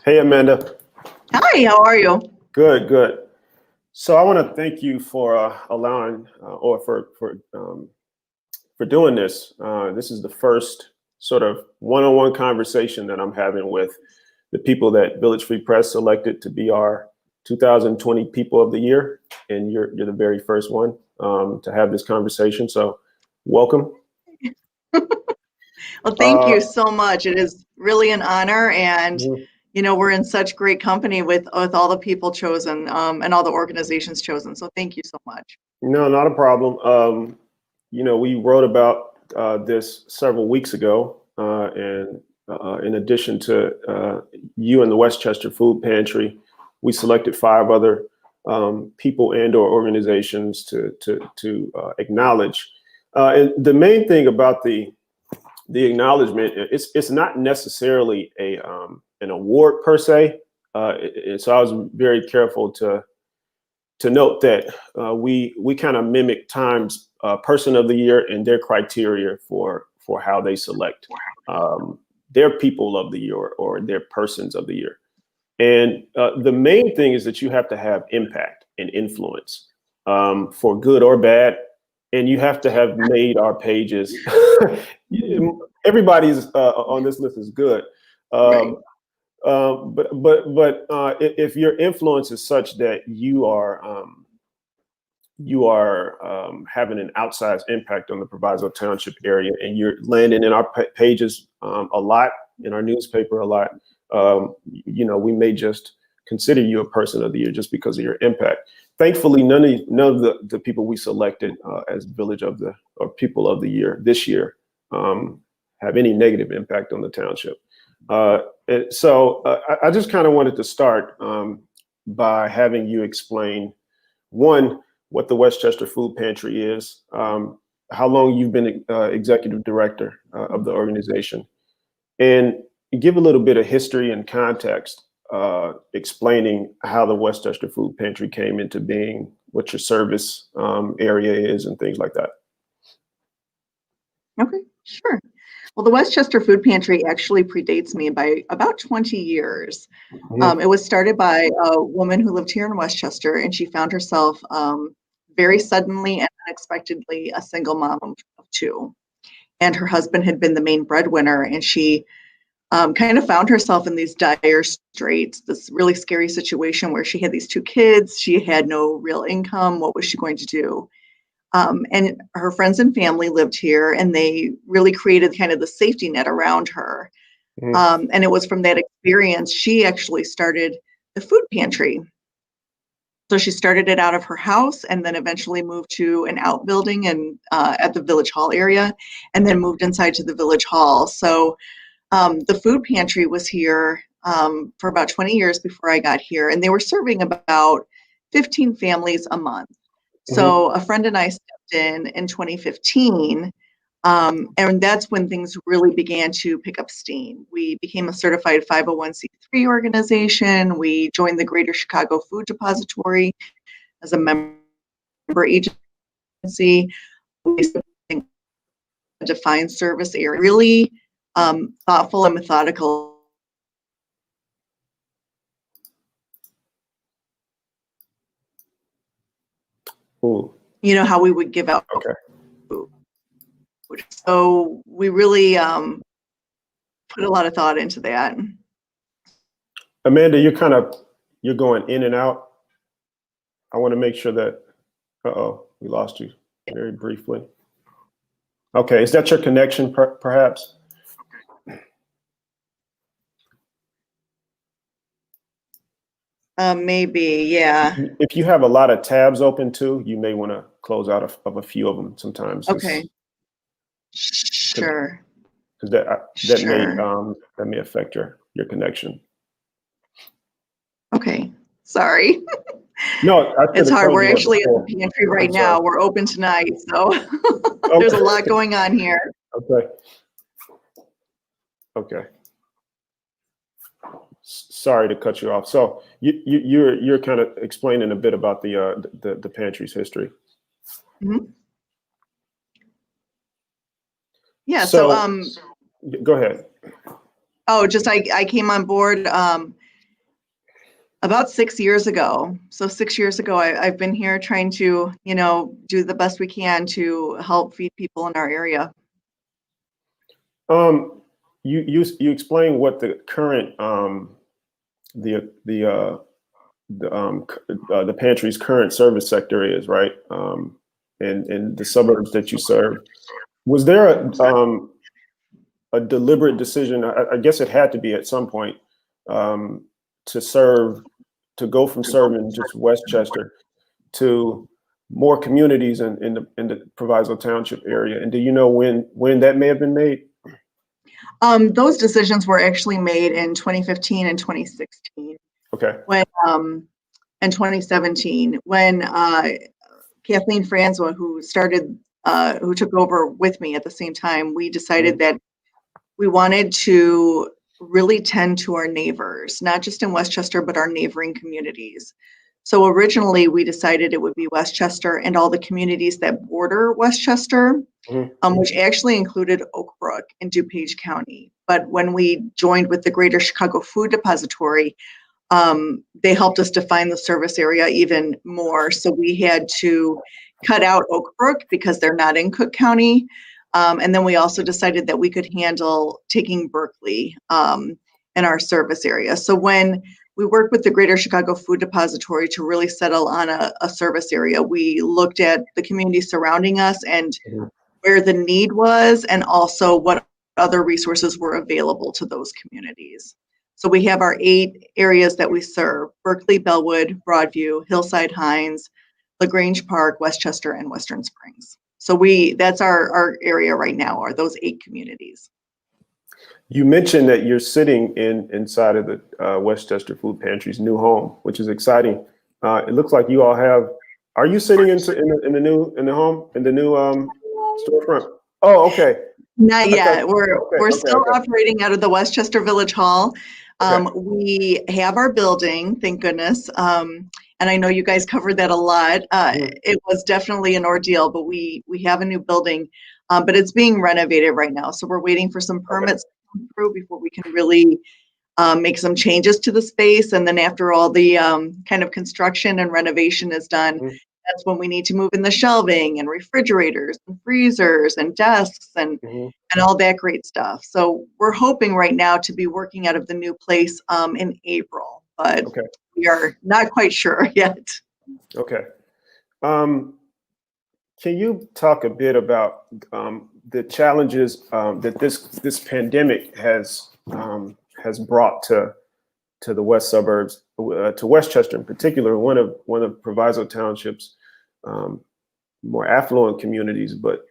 Hey, Amanda. Hi, how are you? Good, good. So I want to thank you for allowing or for doing this. This is the first sort of one-on-one conversation that I'm having with the people that Village Free Press selected to be our 2020 People of the Year, and you're the very first one to have this conversation. So, welcome. Well, thank Uh, you so much. It is really an honor, and mhm. we're in such great company with all the people chosen and all the organizations chosen. So thank you so much. No, not a problem. We wrote about this several weeks ago, and in addition to you and the Westchester Food Pantry, we selected five other people and/or organizations to acknowledge. And the main thing about the acknowledgement, it's not necessarily an award per se. So I was very careful to note that we kind of mimic Time's Person of the Year and their criteria for how they select their People of the Year or their Persons of the Year. And the main thing is that you have to have impact and influence for good or bad. And you have to have made our pages. Everybody's on this list is good. Right. But if your influence is such that you are having an outsized impact on the Proviso Township area, and you're landing in our pages a lot, in our newspaper a lot, we may just consider you a Person of the Year just because of your impact. Thankfully, none of the people we selected as Village of the or People of the Year this year have any negative impact on the township. I just kind of wanted to start by having you explain, one, what the Westchester Food Pantry is, how long you've been executive director of the organization, and give a little bit of history and context explaining how the Westchester Food Pantry came into being, what your service area is, and things like that. Okay, sure. Well, the Westchester Food Pantry actually predates me by about 20 years. Mhm. It was started by a woman who lived here in Westchester, and she found herself very suddenly and unexpectedly a single mom of two. And her husband had been the main breadwinner, and she kind of found herself in these dire straits, this really scary situation where she had these two kids, she had no real income. What was she going to do? And her friends and family lived here, and they really created kind of the safety net around her. Mhm. And it was from that experience she actually started the food pantry. So she started it out of her house, and then eventually moved to an outbuilding and at the Village Hall area, and then moved inside to the Village Hall. So the food pantry was here for about 20 years before I got here, and they were serving about 15 families a month. Mhm. So a friend and I stepped in 2015, and that's when things really began to pick up steam. We became a certified 501c3 organization. We joined the Greater Chicago Food Depository as a member agency. We a defined service area, really thoughtful and methodical. Ooh, How we would give out okay. food. So we really put a lot of thought into that. Amanda, you're going in and out. I want to make sure that, we lost you very briefly. Okay, is that your connection perhaps? Maybe, yeah. If you have a lot of tabs open too, you may want to close out of a few of them sometimes. Okay, Because sure, that sure. may affect your connection. Okay, sorry. No, I should It's have hard. told We're you that actually at before. the pantry right I'm sorry. now. We're open tonight, so there's a lot Okay. going on here. Okay. Okay. Sorry to cut you off. So you're kind of explaining a bit about the pantry's history. Mhm. Yeah, so So go ahead. just I came on board About 6 years ago. So 6 years ago, I've been here trying to, do the best we can to help feed people in our area. Um, you explain what the current the the the pantry's current service sector is, right? And the suburbs that you serve. Was there a deliberate decision? I guess it had to be at some point, um, to serve, to go from serving just Westchester to more communities in the Proviso Township area. And do you know when that may have been made? Those decisions were actually made in 2015 and 2016 Okay. when, and 2017 when Kathleen Francois, who took over with me at the same time, we decided that we wanted to really tend to our neighbors, not just in Westchester, but our neighboring communities. So originally we decided it would be Westchester and all the communities that border Westchester, which actually included Oak Brook and DuPage County. But when we joined with the Greater Chicago Food Depository, they helped us define the service area even more. So we had to cut out Oak Brook because they're not in Cook County. And then we also decided that we could handle taking Berkeley in our service area. So when we worked with the Greater Chicago Food Depository to really settle on a service area, we looked at the community surrounding us and where the need was, and also what other resources were available to those communities. So we have our 8 areas that we serve: Berkeley, Bellwood, Broadview, Hillside Hines, LaGrange Park, Westchester, and Western Springs. So that's our area right now, are those 8 communities. You mentioned that you're sitting inside of the Westchester Food Pantry's new home, which is exciting. It looks like you all have. Are you sitting in the new storefront? Oh, okay. Not yet. Okay, We're still okay. operating out of the Westchester Village Hall. Okay. We have our building, thank goodness. And I know you guys covered that a lot. It was definitely an ordeal, but we have a new building, but it's being renovated right now. So we're waiting for some permits to come through before we can really make some changes to the space. And then after all the kind of construction and renovation is done, that's when we need to move in the shelving and refrigerators and freezers and desks and all that great stuff. So we're hoping right now to be working out of the new place in April, but we are not quite sure yet. Okay. Can you talk a bit about the challenges that this pandemic has brought to the west suburbs, to Westchester in particular, one of Proviso Township's more affluent communities, but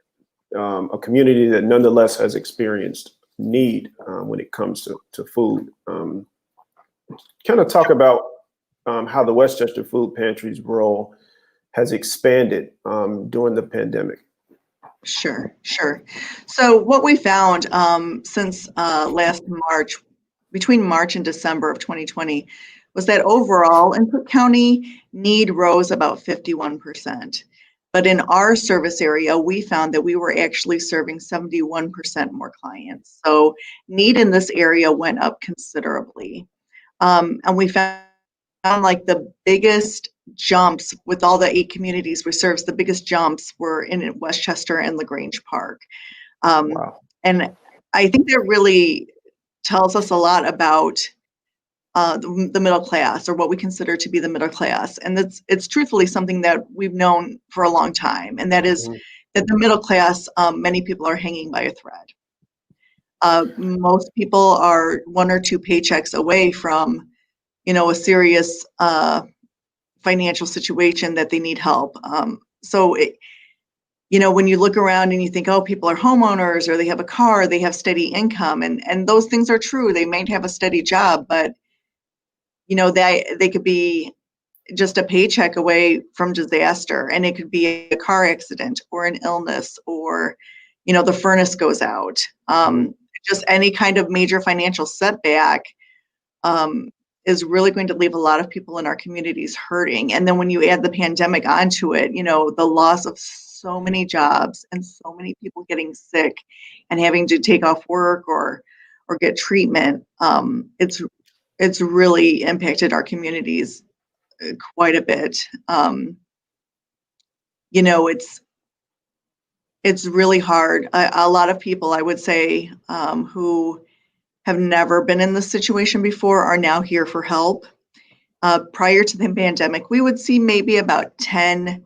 a community that nonetheless has experienced need when it comes to food. Kind of talk about how the Westchester Food Pantry's role has expanded during the pandemic. Sure. So what we found since last March, between March and December of 2020, was that overall in Cook County, need rose about 51%. But in our service area, we found that we were actually serving 71% more clients. So need in this area went up considerably. And we found like the biggest jumps with all the 8 communities we serve, the biggest jumps were in Westchester and LaGrange Park. Wow. And I think that really tells us a lot about the middle class, or what we consider to be the middle class. And it's truthfully something that we've known for a long time. And that is that the middle class, many people are hanging by a thread. Most people are 1 or 2 paychecks away from, a serious financial situation that they need help. When you look around and you think, oh, people are homeowners, or they have a car, they have steady income, and those things are true. They might have a steady job, but they could be just a paycheck away from disaster, and it could be a car accident or an illness, or the furnace goes out. Just any kind of major financial setback is really going to leave a lot of people in our communities hurting. And then when you add the pandemic onto it, the loss of so many jobs and so many people getting sick and having to take off work or get treatment, it's it's really impacted our communities quite a bit. You know, it's really hard. A lot of people, I would say, who have never been in this situation before are now here for help. Prior to the pandemic, we would see maybe about 10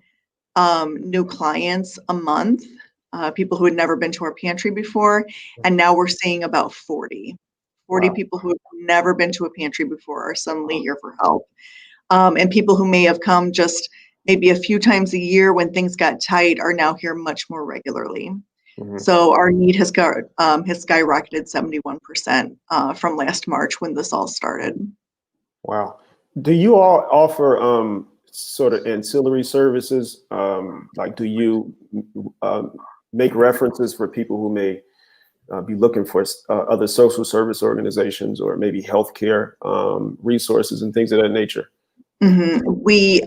new clients a month, people who had never been to our pantry before, and now we're seeing about 40. 40 Wow. people who have never been to a pantry before are suddenly here for help. And people who may have come just maybe a few times a year when things got tight are now here much more regularly. Mhm. So our need has skyrocketed 71% from last March when this all started. Wow. Do you all offer sort of ancillary services? Like, do you make references for people who may be looking for other social service organizations or maybe healthcare resources and things of that nature? We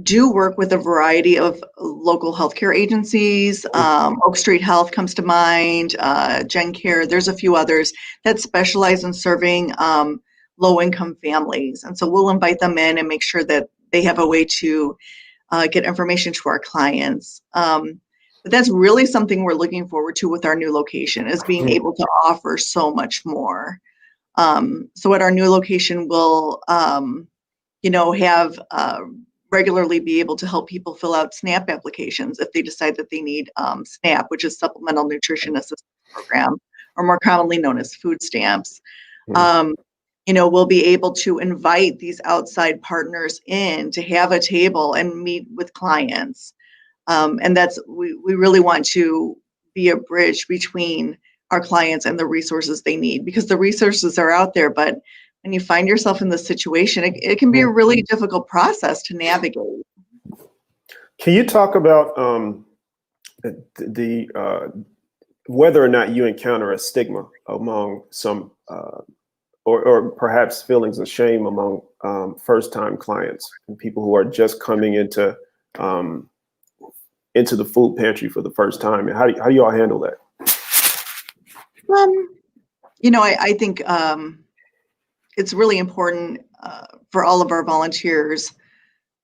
do work with a variety of local healthcare agencies. Oak Street Health comes to mind, Gen Care. There's a few others that specialize in serving low-income families. And so we'll invite them in and make sure that they have a way to get information to our clients. But that's really something we're looking forward to with our new location, is being able to offer so much more. So at our new location, we'll have regularly be able to help people fill out SNAP applications if they decide that they need SNAP, which is Supplemental Nutrition Assistance Program, or more commonly known as food stamps. Mhm. We'll be able to invite these outside partners in to have a table and meet with clients. And we really want to be a bridge between our clients and the resources they need, because the resources are out there, but when you find yourself in this situation, it can be a really difficult process to navigate. Can you talk about the whether or not you encounter a stigma among some, or perhaps feelings of shame among first-time clients and people who are just coming into the food pantry for the first time? And how do you all handle that? I think it's really important for all of our volunteers,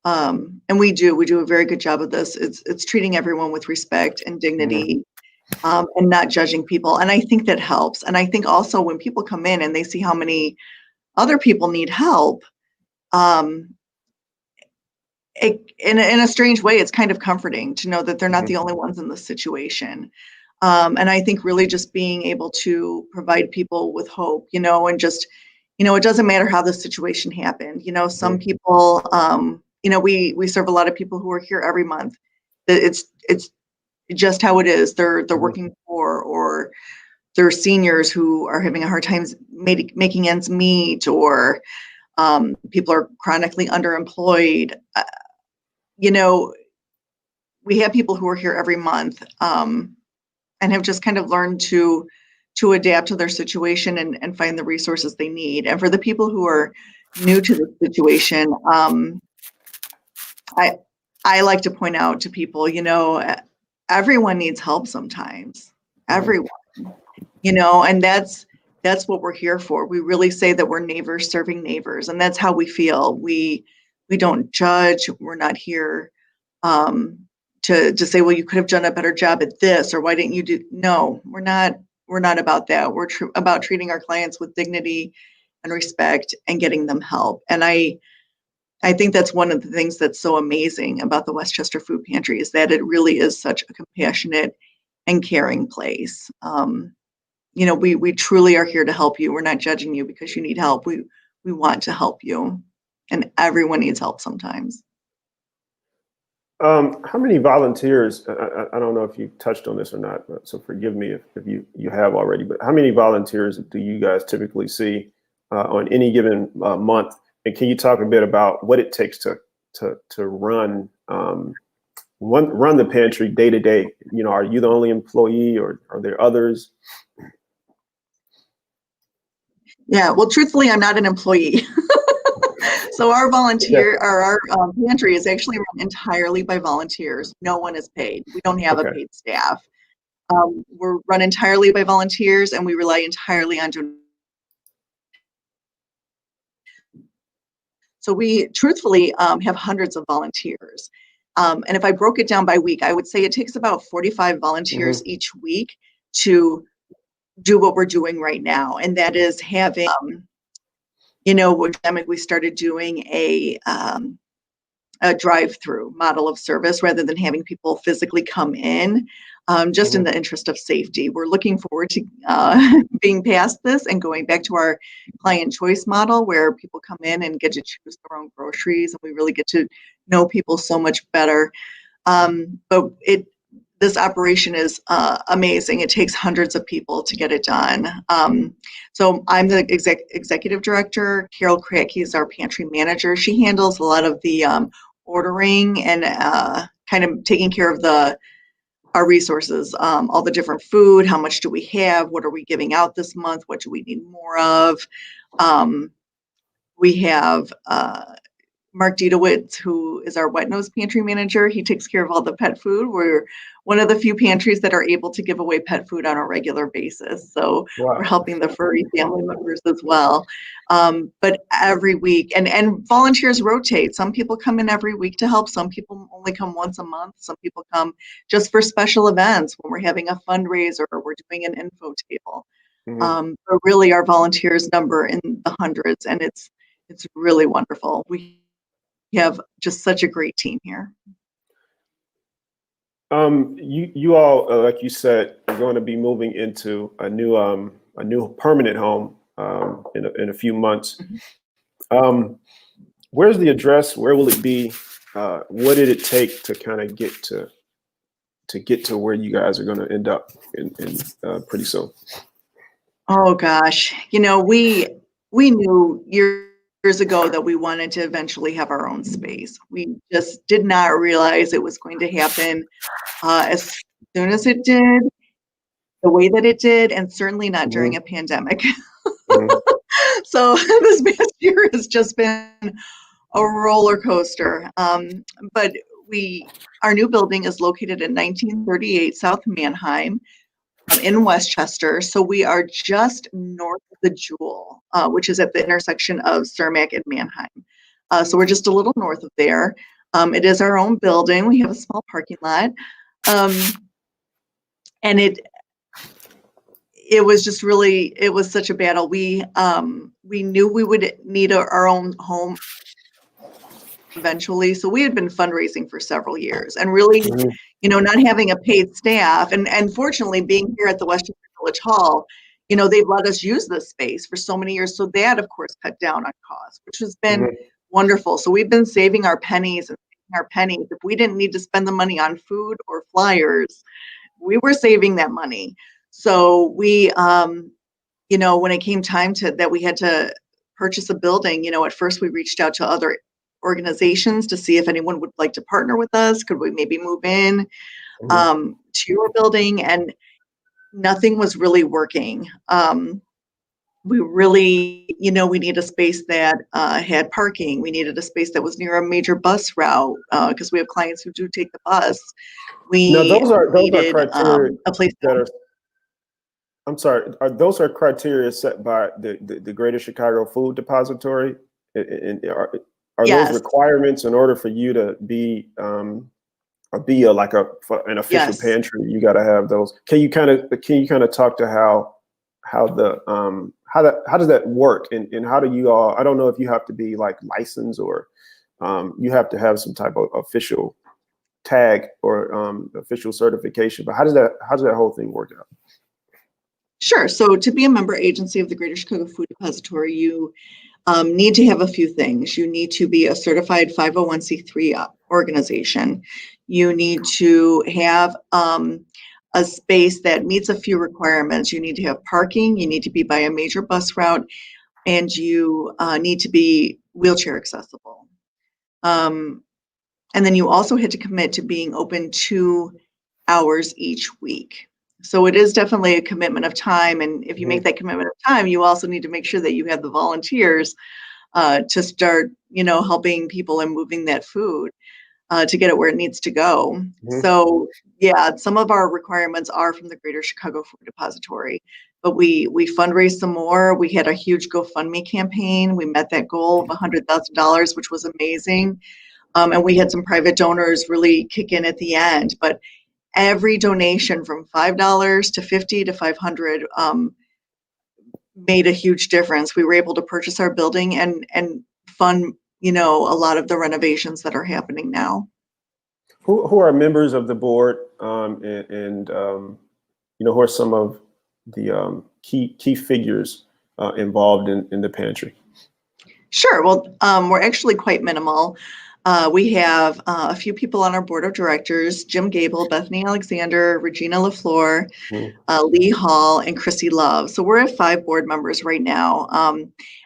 and we do a very good job of this. It's treating everyone with respect and dignity, and not judging people. And I think that helps. And I think also when people come in and they see how many other people need help, um, in a strange way, it's kind of comforting to know that they're not the only ones in this situation. And I think really just being able to provide people with hope, and just, it doesn't matter how the situation happened. Some people, we serve a lot of people who are here every month. It's just how it is. They're working poor, or they're seniors who are having a hard time making ends meet, or people are chronically underemployed. We have people who are here every month, and have just kind of learned to adapt to their situation and find the resources they need. And for the people who are new to the situation, I like to point out to people, everyone needs help sometimes. Everyone, and that's what we're here for. We really say that we're neighbors serving neighbors, and that's how we feel. We don't judge. We're not here to say, well, you could have done a better job at this, or why didn't you do? No, we're not about that. We're about treating our clients with dignity and respect and getting them help. And I think that's one of the things that's so amazing about the Westchester Food Pantry, is that it really is such a compassionate and caring place. We truly are here to help you. We're not judging you because you need help. We want to help you, and everyone needs help sometimes. How many volunteers? I don't know if you touched on this or not, so forgive me if you have already. But how many volunteers do you guys typically see on any given month? And can you talk a bit about what it takes to run run the pantry day to day? Are you the only employee, or are there others? Yeah, well, truthfully, I'm not an employee. So our pantry is actually run entirely by volunteers. No one is paid. We don't have a Okay. paid staff. We're run entirely by volunteers, and we rely entirely on donations. So we truthfully have hundreds of volunteers. And if I broke it down by week, I would say it takes about 45 volunteers Mm-hmm. each week to do what we're doing right now. And that is having, with pandemic, we started doing a drive-through model of service rather than having people physically come in, just in Mm-hmm. the interest of safety. We're looking forward to being past this and going back to our client choice model where people come in and get to choose their own groceries, and we really get to know people so much better. But this operation is amazing. It takes hundreds of people to get it done. So I'm the executive director. Carol Kracky is our pantry manager. She handles a lot of the ordering and kind of taking care of our resources, all the different food, how much do we have, what are we giving out this month, what do we need more of. We have Mark Dietowitz, who is our wet nose pantry manager. He takes care of all the pet food. We're one of the few pantries that are able to give away pet food on a regular basis. So we're Wow. helping the furry family members as well. But every week, and volunteers rotate. Some people come in every week to help. Some people only come once a month. Some people come just for special events when we're having a fundraiser or we're doing an info table. Mm-hmm. But really our volunteers number in the hundreds, and it's really wonderful. We have just such a great team here. You all, like you said, are going to be moving into a new permanent home in a few months. Where's the address? Where will it be? What did it take to kind of get to where you guys are going to end up in pretty soon? Oh gosh, we knew years ago that we wanted to eventually have our own space. We just did not realize it was going to happen as soon as it did, the way that it did, and certainly not during a Mm-hmm. pandemic. Mm-hmm. So this past year has just been a roller coaster. But our new building is located in 1938 South Mannheim in Westchester. So we are just north of the Jewel, which is at the intersection of Cermak and Mannheim. So we're just a little north of there. It is our own building. We have a small parking lot. And it was just really, it was such a battle. We knew we would need our own home eventually. So we had been fundraising for several years and really, not having a paid staff and fortunately being here at the Westchester Village Hall, they've let us use this space for so many years. So that of course cut down on costs, which has been wonderful. So we've been saving our pennies and saving our pennies. If we didn't need to spend the money on food or flyers, we were saving that money. So we, when it came time that we had to purchase a building, at first we reached out to other organizations to see if anyone would like to partner with us. Could we maybe move in to your building? And nothing was really working. We really, we need a space that had parking. We needed a space that was near a major bus route because we have clients who do take the bus. Now, We those are needed criteria a place that are. I'm sorry. Those are criteria set by the Greater Chicago Food Depository? Are those Yes. requirements in order for you to be an official Yes. pantry? You got to have those. Can you kind of talk to how does that work, and how do you all? I don't know if you have to be like licensed or you have to have some type of official tag or official certification. But how does that whole thing work out? Sure. So to be a member agency of the Greater Chicago Food Depository, you need to have a few things. You need to be a certified 501c3 organization. You need to have a space that meets a few requirements. You need to have parking. You need to be by a major bus route, and you need to be wheelchair accessible. And then you also had to commit to being open 2 hours each week. So it is definitely a commitment of time. And if you make that commitment of time, you also need to make sure that you have the volunteers to start, helping people and moving that food to get it where it needs to go. So yeah, some of our requirements are from the Greater Chicago Food Depository, but we fundraised some more. We had a huge GoFundMe campaign. We met that goal of $100,000, which was amazing. And we had some private donors really kick in at the end. But every donation from $5 to $50 to $500 made a huge difference. We were able to purchase our building and fund, a lot of the renovations that are happening now. Who are members of the board, and who are some of the key figures involved in the pantry? Sure. Well, we're actually quite minimal. We have a few people on our board of directors: Jim Gable, Bethany Alexander, Regina LaFleur, Lee Hall, and Chrissy Love. So we're at 5 board members right now.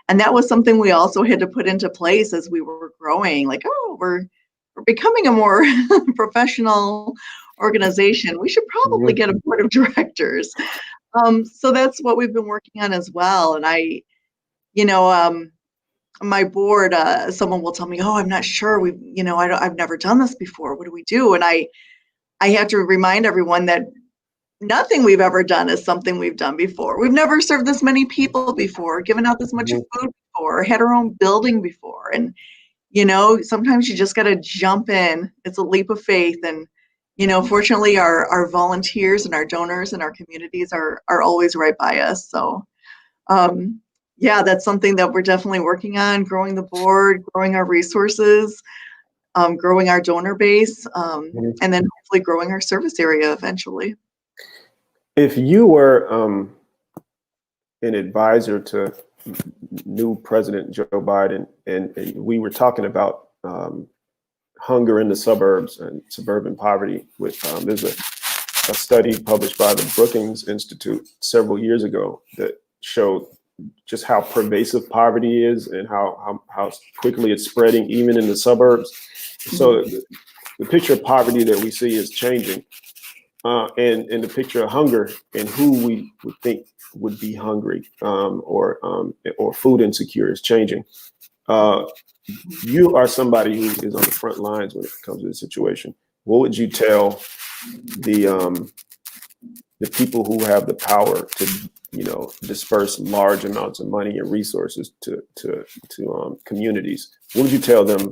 And that was something we also had to put into place as we were growing. Like, we're becoming a more professional organization. We should probably get a board of directors. So that's what we've been working on as well. And my board, someone will tell me, "Oh, I'm not sure. I've never done this before. What do we do?" And I have to remind everyone that nothing we've ever done is something we've done before. We've never served this many people before, given out this much food before, had our own building before. And, sometimes you just got to jump in. It's a leap of faith. And, fortunately, our volunteers and our donors and our communities are always right by us. So, yeah, that's something that we're definitely working on: growing the board, growing our resources, growing our donor base, and then hopefully growing our service area eventually. If you were an advisor to new President Joe Biden, and we were talking about hunger in the suburbs and suburban poverty, there's a study published by the Brookings Institute several years ago that showed just how pervasive poverty is and how quickly it's spreading even in the suburbs. So the picture of poverty that we see is changing, and the picture of hunger and who we would think would be hungry or food insecure is changing. You are somebody who is on the front lines when it comes to the situation. What would you tell the people who have the power to disperse large amounts of money and resources to communities? What would you tell them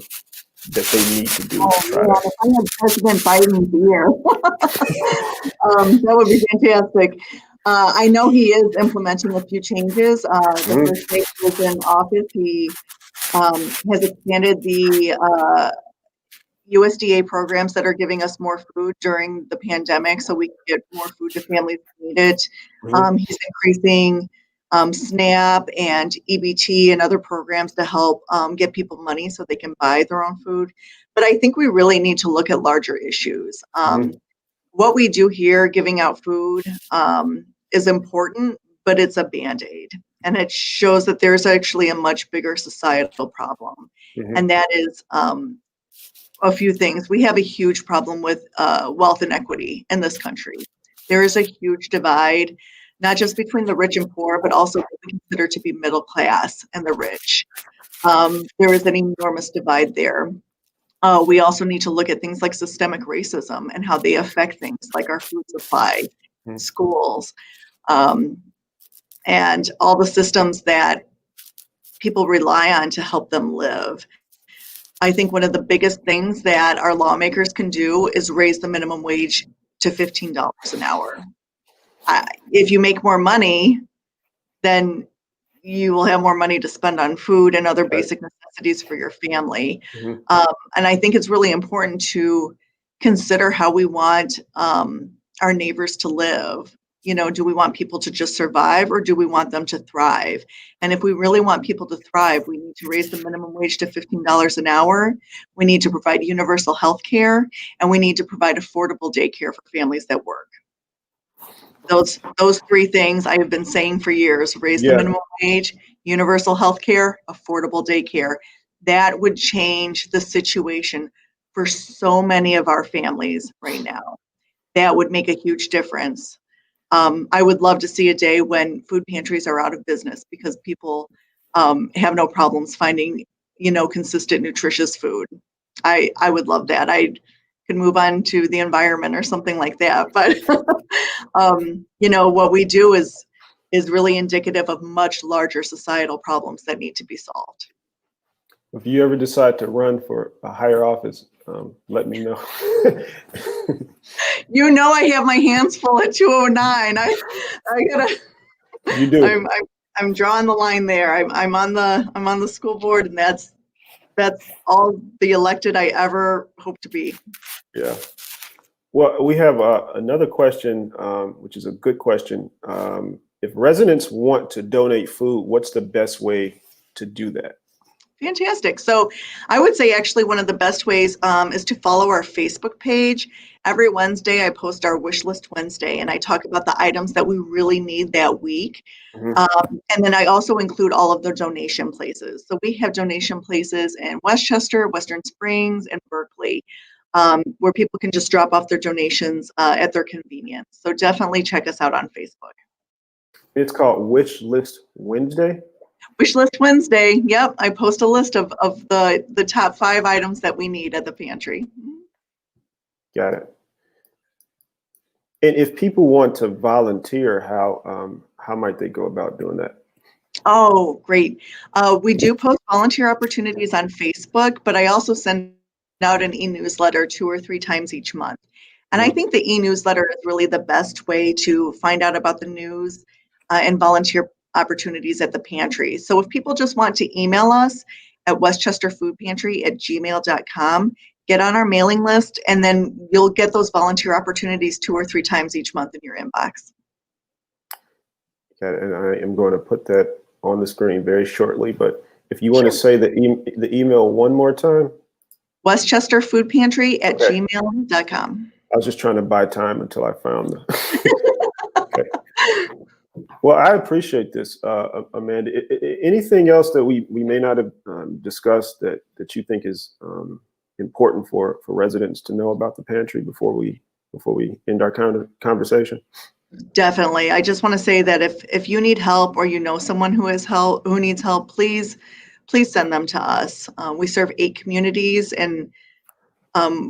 that they need to do to try to? If I had President Biden here, that would be fantastic. I know he is implementing a few changes. The first day he was in office, he has expanded the USDA programs that are giving us more food during the pandemic, so we can get more food to families who need it. He's increasing SNAP and EBT and other programs to help get people money so they can buy their own food. But I think we really need to look at larger issues. What we do here, giving out food, is important, but it's a Band-Aid. And it shows that there's actually a much bigger societal problem. And that is a few things. We have a huge problem with wealth inequity in this country. There is a huge divide, not just between the rich and poor, but also what we consider to be middle class and the rich. There is an enormous divide there. We also need to look at things like systemic racism and how they affect things like our food supply, schools, and all the systems that people rely on to help them live. I think one of the biggest things that our lawmakers can do is raise the minimum wage to $15 an hour. If you make more money, then you will have more money to spend on food and other basic necessities for your family. And I think it's really important to consider how we want our neighbors to live. Do we want people to just survive, or do we want them to thrive? And if we really want people to thrive, we need to raise the minimum wage to $15 an hour. We need to provide universal health care, and we need to provide affordable daycare for families that work. Those 3 things I have been saying for years: raise the minimum wage, universal health care, affordable daycare. That would change the situation for so many of our families right now. That would make a huge difference. I would love to see a day when food pantries are out of business because people have no problems finding, consistent, nutritious food. I would love that. I could move on to the environment or something like that. But, what we do is is really indicative of much larger societal problems that need to be solved. If you ever decide to run for a higher office, let me know. You know, I have my hands full at 209. I gotta. You do. I'm drawing the line there. I'm on the school board, and that's all the elected I ever hope to be. Yeah. Well, we have another question, which is a good question. If residents want to donate food, what's the best way to do that? Fantastic. So I would say actually one of the best ways is to follow our Facebook page. Every Wednesday, I post our wish list Wednesday, and I talk about the items that we really need that week. And then I also include all of the donation places. So we have donation places in Westchester, Western Springs, and Berkeley, where people can just drop off their donations at their convenience. So definitely check us out on Facebook. It's called Wish List Wednesday. Wish List Wednesday. Yep, I post a list of the top 5 items that we need at the pantry. Got it. And if people want to volunteer, how might they go about doing that? Oh, great. We do post volunteer opportunities on Facebook, but I also send out an e-newsletter 2 or 3 times each month. And I think the e-newsletter is really the best way to find out about the news and volunteer opportunities at the pantry. So if people just want to email us at westchesterfoodpantry@gmail.com, get on our mailing list, and then you'll get those volunteer opportunities 2 or 3 times each month in your inbox. Got it. And I am going to put that on the screen very shortly. But if you want to say the email one more time. westchesterfoodpantry@gmail.com. I was just trying to buy time until I found the. Okay. Well, I appreciate this, Amanda. Anything else that we may not have discussed that you think is important for residents to know about the pantry before we end our conversation? Definitely. I just want to say that if you need help or you know someone who needs help, please send them to us. We serve 8 communities, and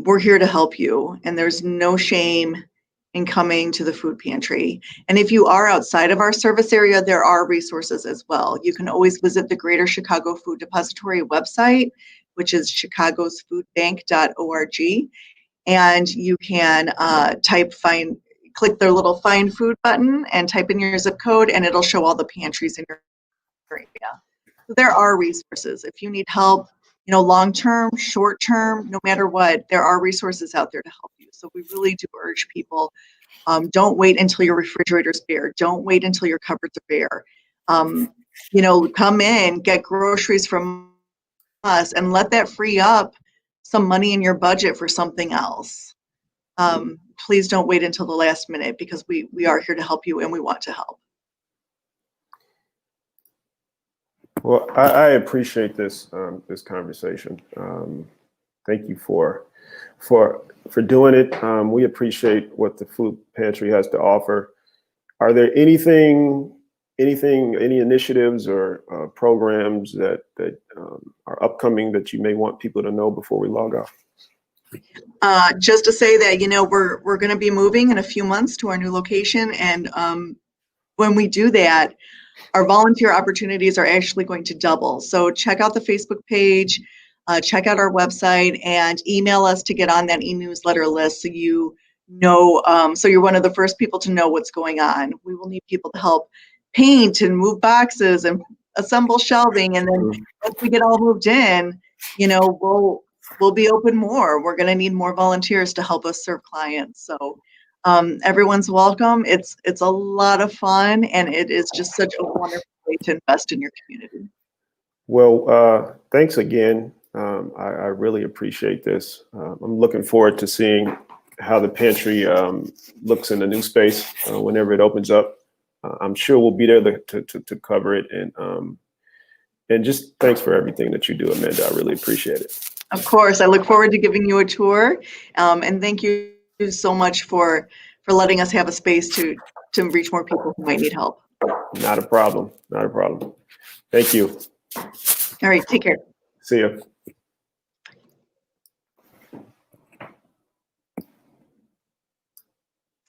we're here to help you. And there's no shame in coming to the food pantry. And if you are outside of our service area, there are resources as well. You can always visit the Greater Chicago Food Depository website, which is chicagosfoodbank.org. And you can click the little find food button and type in your zip code, and it'll show all the pantries in your area. So there are resources. If you need help, long-term, short-term, no matter what, there are resources out there to help you. So we really do urge people, don't wait until your refrigerator's bare. Don't wait until your cupboards are bare. Come in, get groceries from us, and let that free up some money in your budget for something else. Please don't wait until the last minute, because we are here to help you, and we want to help. Well, I appreciate this conversation. Thank you for doing it. We appreciate what the food pantry has to offer. Are there any initiatives or programs that are upcoming that you may want people to know before we log off? Just to say that, we're going to be moving in a few months to our new location. And when we do that, our volunteer opportunities are actually going to double. So check out the Facebook page, check out our website, and email us to get on that e-newsletter list so you know, so you're one of the first people to know what's going on. We will need people to help paint and move boxes and assemble shelving. And then once we get all moved in, we'll be open more. We're going to need more volunteers to help us serve clients. So everyone's welcome. It's a lot of fun, and it is just such a wonderful way to invest in your community. Well, thanks again. I really appreciate this. I'm looking forward to seeing how the pantry looks in the new space whenever it opens up. I'm sure we'll be there to cover it, and just thanks for everything that you do, Amanda. I really appreciate it. Of course, I look forward to giving you a tour, and thank you so much for letting us have a space to reach more people who might need help. Not a problem. Not a problem. Thank you. All right, take care. See you.